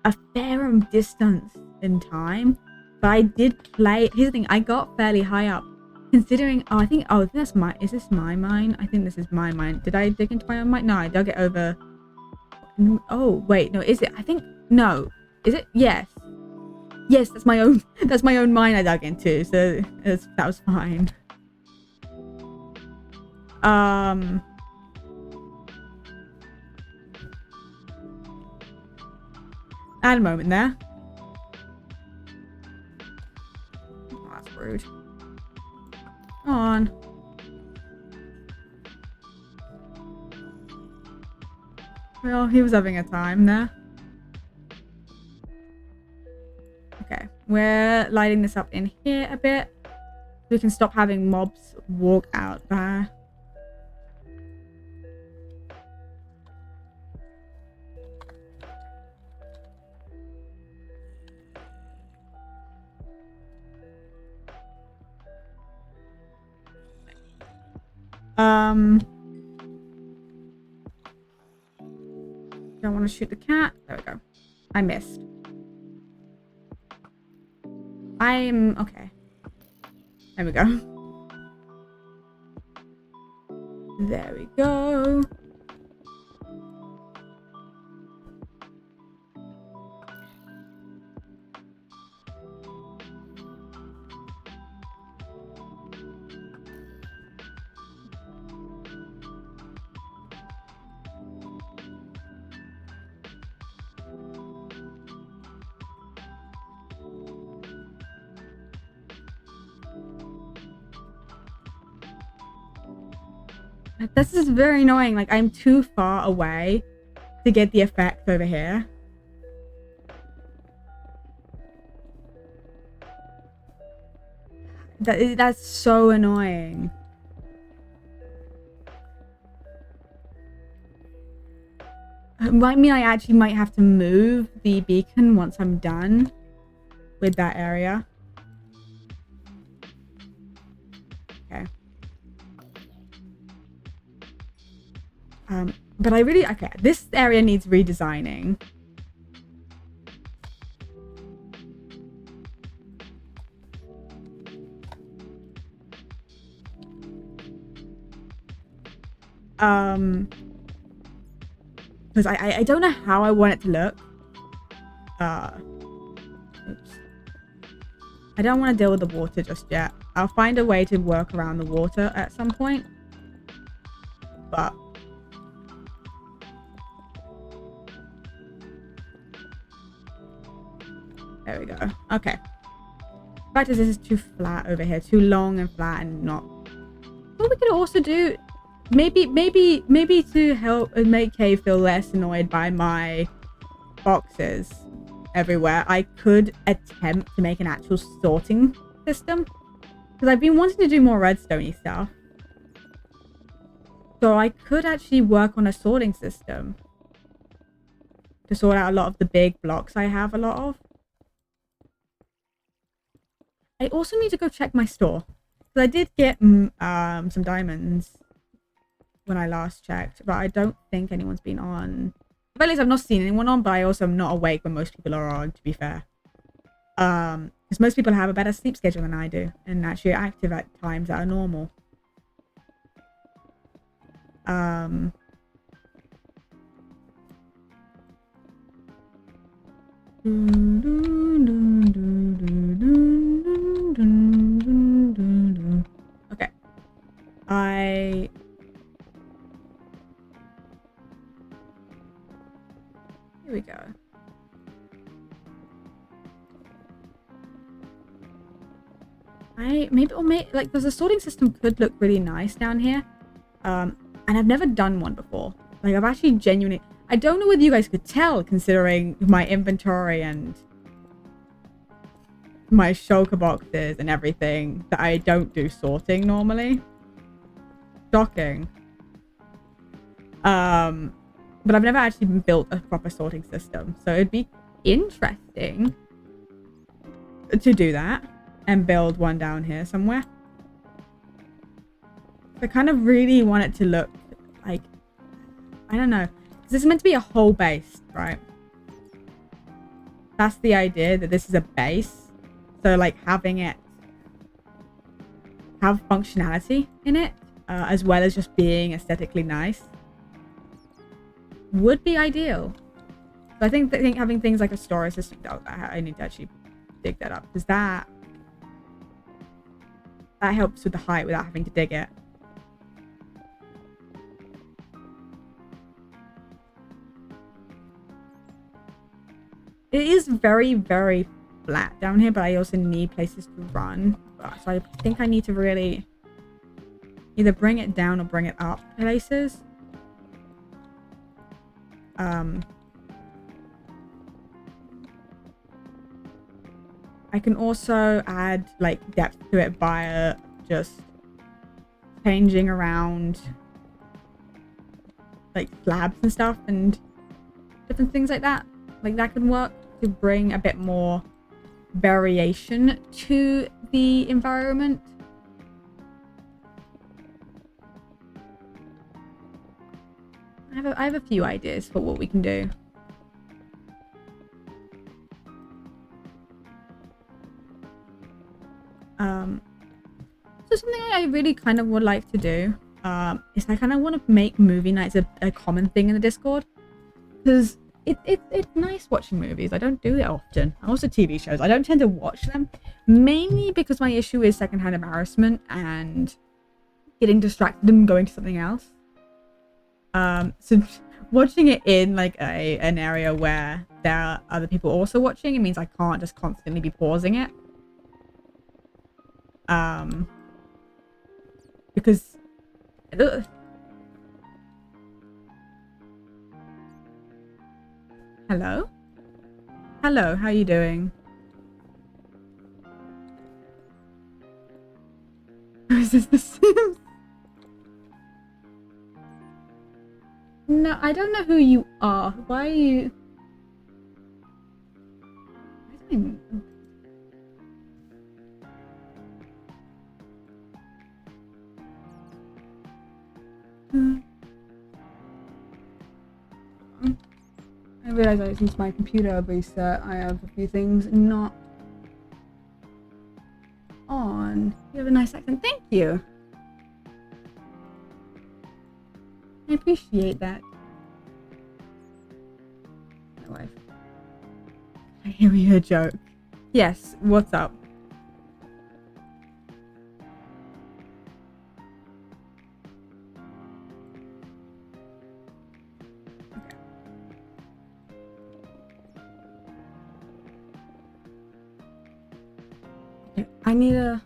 a fair distance in time. But I did play. Here's the thing, I got fairly high up. Considering, I think that's my, is this my mine? I think this is my mine. Did I dig into my own mine? No, I dug it over. Oh, wait, no, is it? I think, no. Is it? Yes. Yes, that's my own mine I dug into, so that was fine. I had a moment there. Oh, that's rude. Come on. Well, he was having a time there. Okay, we're lighting this up in here a bit. We can stop having mobs walk out there. Don't want to shoot the cat. There we go. I missed. I'm okay. There we go. There we go. This is very annoying. Like, I'm too far away to get the effect over here. That's so annoying. It might mean I actually might have to move the beacon once I'm done with that area. Okay. But I really, okay, this area needs redesigning. Because I don't know how I want it to look. Oops. I don't want to deal with the water just yet. I'll find a way to work around the water at some point. But there we go. Okay. The fact is, this is too flat over here. Too long and flat and not. What we could also do, maybe to help make Kay feel less annoyed by my boxes everywhere, I could attempt to make an actual sorting system. Because I've been wanting to do more redstone-y stuff. So I could actually work on a sorting system to sort out a lot of the big blocks I have a lot of. I also need to go check my store. Because I did get some diamonds when I last checked, but I don't think anyone's been on. At least I've not seen anyone on, but I also am not awake when most people are on, to be fair. Because most people have a better sleep schedule than I do, and actually are active at times that are normal. Okay. Here we go. Like, there's a sorting system could look really nice down here. And I've never done one before. Like, I've actually genuinely, I don't know whether you guys could tell considering my inventory and my shulker boxes and everything that I don't do sorting normally. Shocking. But I've never actually built a proper sorting system, so it'd be interesting to do that and build one down here somewhere. I kind of really want it to look like, I don't know, because this is meant to be a whole base, right? That's the idea, that this is a base. So like having it have functionality in it, as well as just being aesthetically nice, would be ideal. So I think having things like a storage system, I need to actually dig that up, because that helps with the height without having to dig it. It is very, very flat down here, but I also need places to run. So I think I need to really either bring it down or bring it up places. I can also add like depth to it by just changing around like slabs and stuff and different things like that. Like that can work to bring a bit more variation to the environment. I have a few ideas for what we can do. So something I really kind of would like to do is I kind of want to make movie nights a common thing in the Discord, because it's nice watching movies. I don't do it often. Also TV shows. I don't tend to watch them, mainly because my issue is secondhand embarrassment and getting distracted and going to something else. So watching it in like an area where there are other people also watching, it means I can't just constantly be pausing it. Because Hello? Hello, how you doing? Is this The Sims? No, I don't know who you are. Why are you... I don't even... I realize that since my computer reset, I have a few things not on. You have a nice accent. Thank you. I appreciate that. My wife. I hear your joke. Yes, what's up? I need to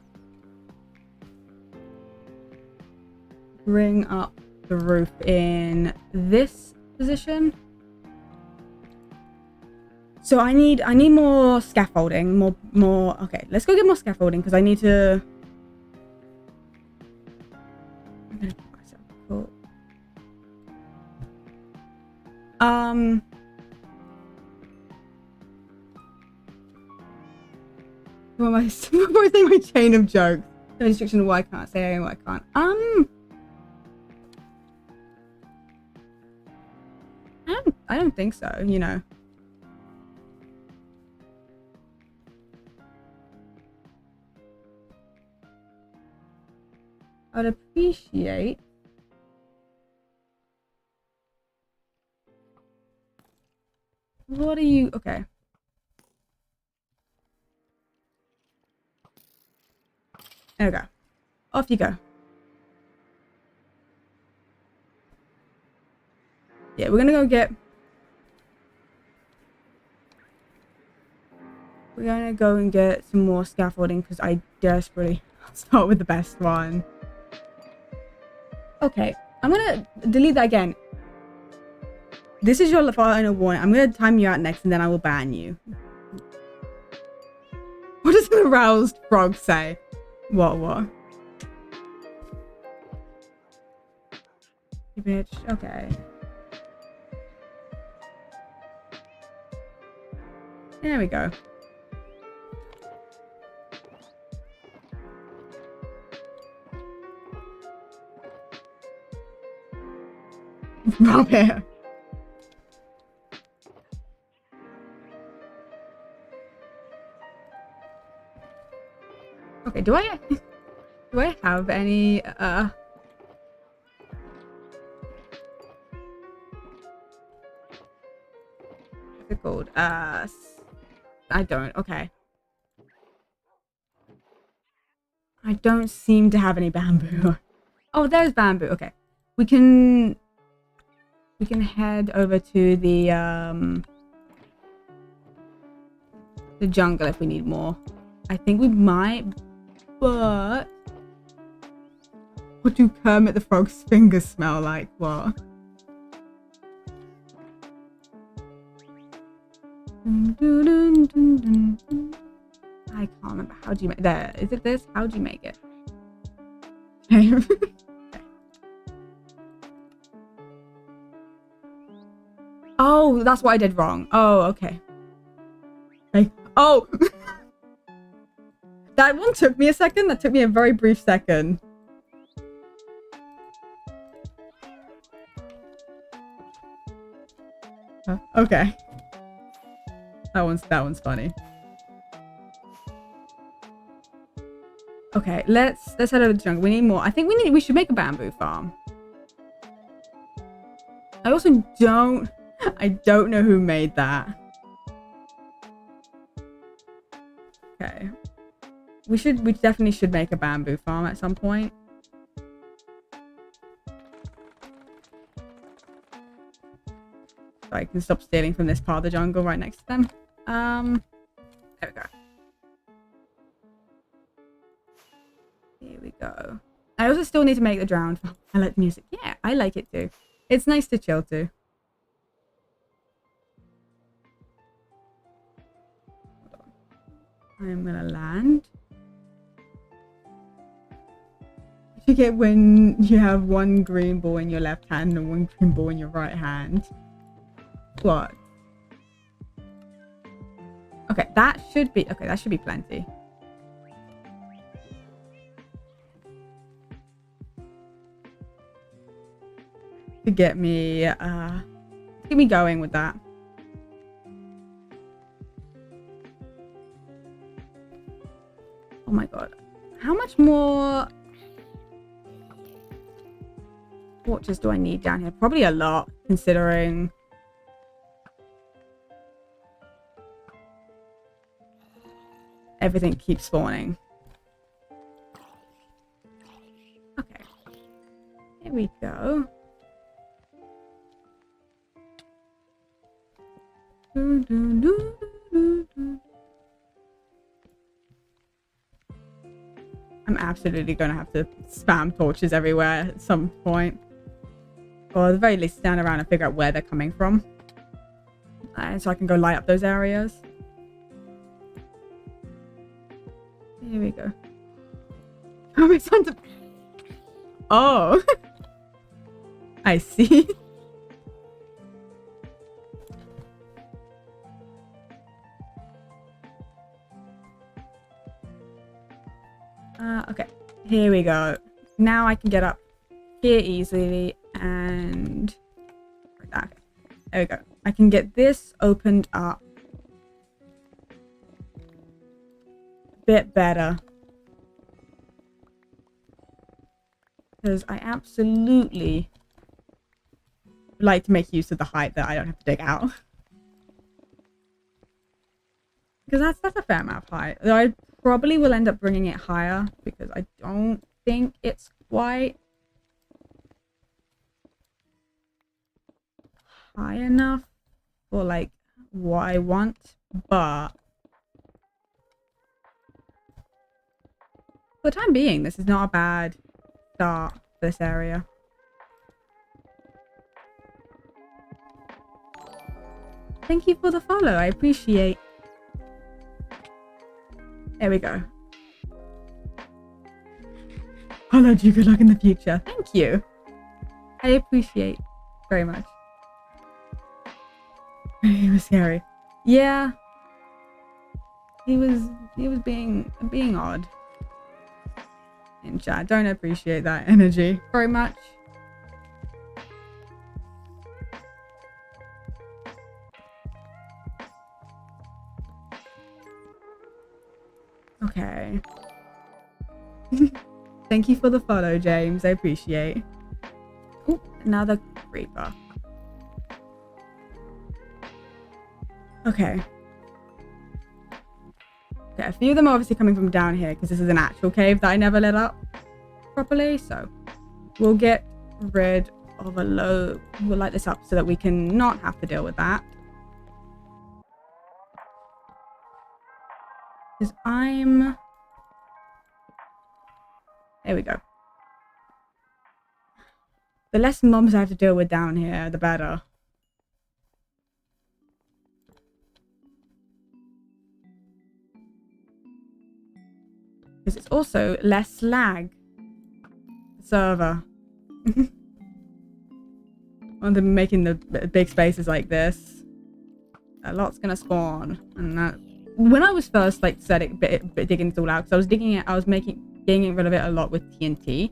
bring up the roof in this position. So I need more scaffolding, more. Okay, let's go get more scaffolding because I need to. I'm gonna put myself cool. What am I saying? My chain of jokes. No restriction of why I can't say why I can't. I don't think so, you know. I'd appreciate what are you okay. There we go. Off you go. Yeah, we're gonna go get... We're gonna go and get some more scaffolding because I desperately... I'll start with the best one. Okay, I'm gonna delete that again. This is your final warning. I'm gonna time you out next and then I will ban you. What does an aroused frog say? What? You bitch. Okay. There we go. Rob here. Okay, do I have any what's it called? I don't. Okay. I don't seem to have any bamboo. Oh, there's bamboo. Okay. We can head over to the jungle if we need more. I think we might, but what do Kermit the Frog's fingers smell like? What? I can't remember. How do you make there? Is it this? How do you make it? Okay. Oh, that's what I did wrong. Oh, okay. Like, oh. That one took me a second. That took me a very brief second. Okay. That one's funny. Okay, let's head over to the jungle. We need more. I think we should make a bamboo farm. I also don't know who made that. Okay. We definitely should make a bamboo farm at some point. So I can stop stealing from this part of the jungle right next to them. There we go. Here we go. I also still need to make the drowned farm. I like the music. Yeah, I like it too. It's nice to chill to. I'm gonna land. What you get when you have one green ball in your left hand and one green ball in your right hand? What? Okay, that should be plenty. To get me going with that. Oh my god. How much more torches do I need down here? Probably a lot, considering everything keeps spawning. Okay. Here we go. I'm absolutely going to have to spam torches everywhere at some point. Or at the very least stand around and figure out where they're coming from. So I can go light up those areas. Here we go. Oh! I see. Okay, here we go. Now I can get up here easily and like that. There we go. I can get this opened up a bit better. Because I absolutely like to make use of the height that I don't have to dig out. Because that's a fair amount of height. Though I probably will end up bringing it higher because I don't think it's quite high enough for like what I want, but for the time being, this is not a bad start for this area. Thank you for the follow. I appreciate. There we go. Hello, you. Good luck in the future. Thank you. I appreciate very much. He was scary. Yeah. He was being odd. In chat. Don't appreciate that energy very much. Okay. Thank you for the follow, James. I appreciate. Oh, another creeper. Okay. Okay, a few of them are obviously coming from down here because this is an actual cave that I never lit up properly. So we'll get rid of a load. We'll light this up so that we can not have to deal with that. Because I'm... There we go. The less mobs I have to deal with down here, the better. Because it's also less lag. Server. When they're making the big spaces like this, a lot's gonna spawn. And that, when I was first like digging this all out, because I was digging it, I was getting rid of it a lot with TNT.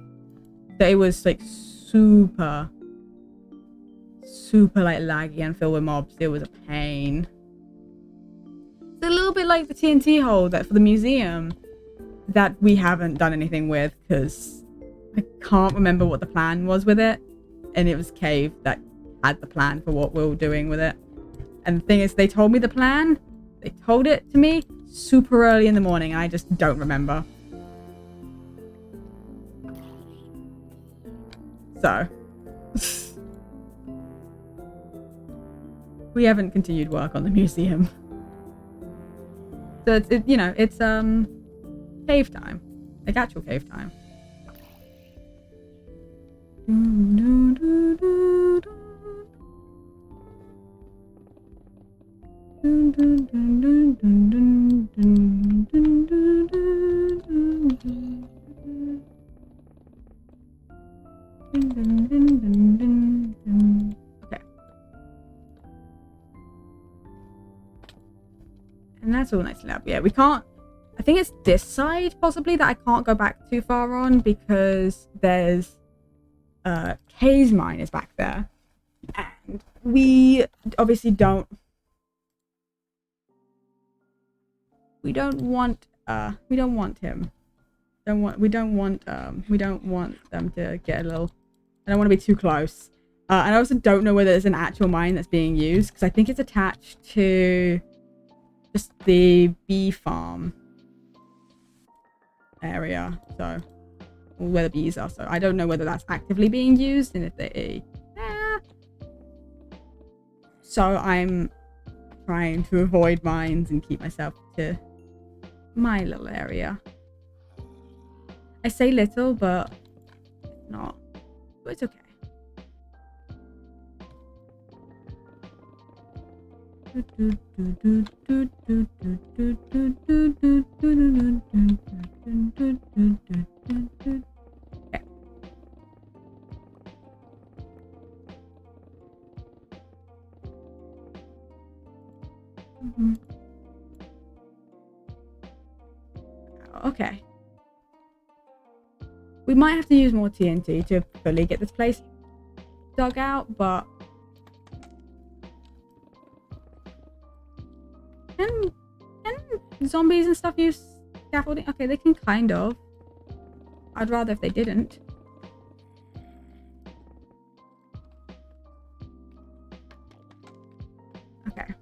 So it was like super like laggy and filled with mobs. It was a pain. It's a little bit like the TNT hole that for the museum that we haven't done anything with because I can't remember what the plan was with it, and it was Cave that had the plan for what we were doing with it. And the thing is, they told me the plan, they told it to me super early in the morning, and I just don't remember. So we haven't continued work on the museum. So it's you know, it's cave time, like actual cave time. Okay. And that's all nicely up. Yeah, we can't. I think it's this side possibly that I can't go back too far on because there's Kay's mine is back there. And we obviously don't want him. We don't want them to get a little. I don't want to be too close. And I also don't know whether there's an actual mine that's being used because I think it's attached to just the bee farm area, so where the bees are. So I don't know whether that's actively being used and if they so I'm trying to avoid mines and keep myself to my little area. I say little, but it's not. But it's okay. Okay. Okay. We might have to use more TNT to fully get this place dug out, but can zombies and stuff use scaffolding? Okay, they can kind of. I'd rather if they didn't. Okay.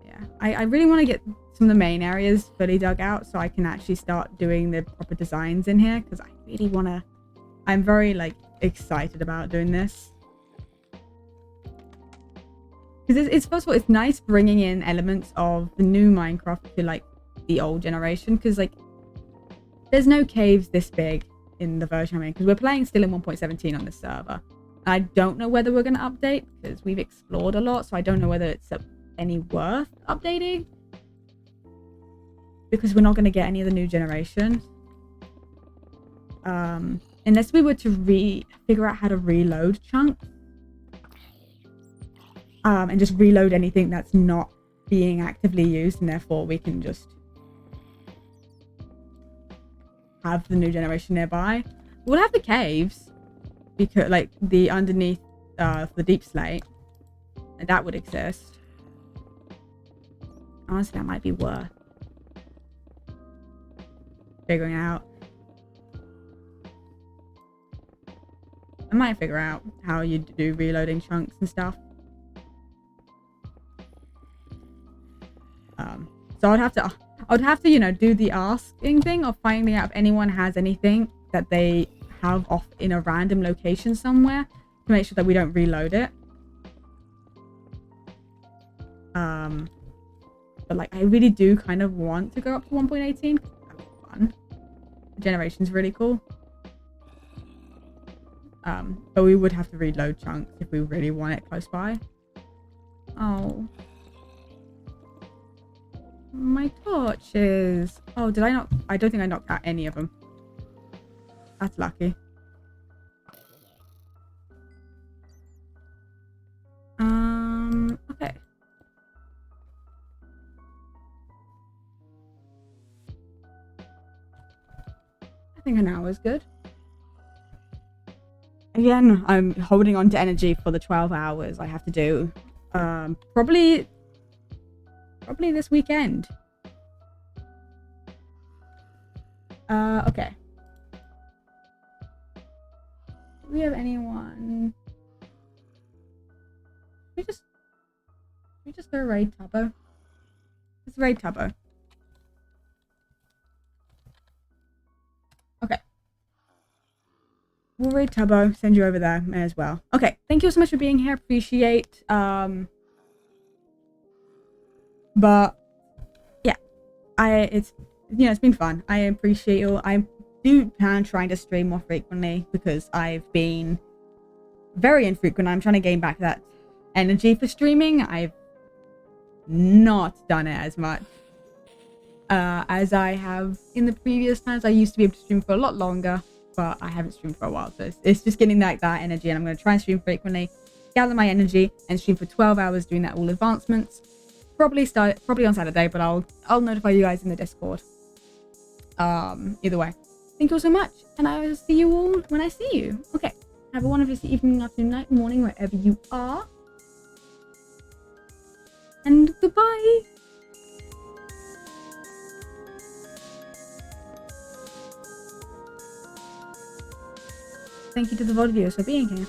Yeah, I really want to get some of the main areas fully dug out so I can actually start doing the proper designs in here because I really want to. I'm very like excited about doing this. Because it's first of all, it's nice bringing in elements of the new Minecraft to like the old generation. Because like, there's no caves this big in the version I'm in. Because we're playing still in 1.17 on this server. I don't know whether we're going to update because we've explored a lot. So I don't know whether it's any worth updating. Because we're not going to get any of the new generations. Unless we were to figure out how to reload chunks. And just reload anything that's not being actively used, and therefore we can just have the new generation nearby. We'll have the caves because like the underneath the deep slate, and that would exist. Honestly, that might be worth figuring out. I might figure out how you do reloading chunks and stuff. So I'd have to, you know, do the asking thing of finding out if anyone has anything that they have off in a random location somewhere to make sure that we don't reload it. But like, I really do kind of want to go up to 1.18. That'd be fun. The generation's really cool. But we would have to reload chunks if we really want it close by. Oh. My torches. Oh, did I not? I don't think I knocked out any of them. That's lucky. Okay. I think an hour is good. Again, I'm holding on to energy for the 12 hours I have to do. Probably this weekend. Okay. Do we have anyone? We just go raid Tubbo. Let's raid Tubbo. Okay. We'll raid Tubbo, send you over there as well. Okay, thank you so much for being here. Appreciate but yeah, it's been fun. I appreciate you. I do plan on trying to stream more frequently because I've been very infrequent. I'm trying to gain back that energy for streaming. I've not done it as much as I have in the previous times. I used to be able to stream for a lot longer, but I haven't streamed for a while, so it's just getting like that energy, and I'm going to try and stream frequently, gather my energy, and stream for 12 hours doing that all advancements. Probably on Saturday, but I'll notify you guys in the Discord. Either way, thank you all so much, and I will see you all when I see you. Okay, have a wonderful evening, afternoon, night, morning, wherever you are, and goodbye. Thank you to the VOD viewers for being here.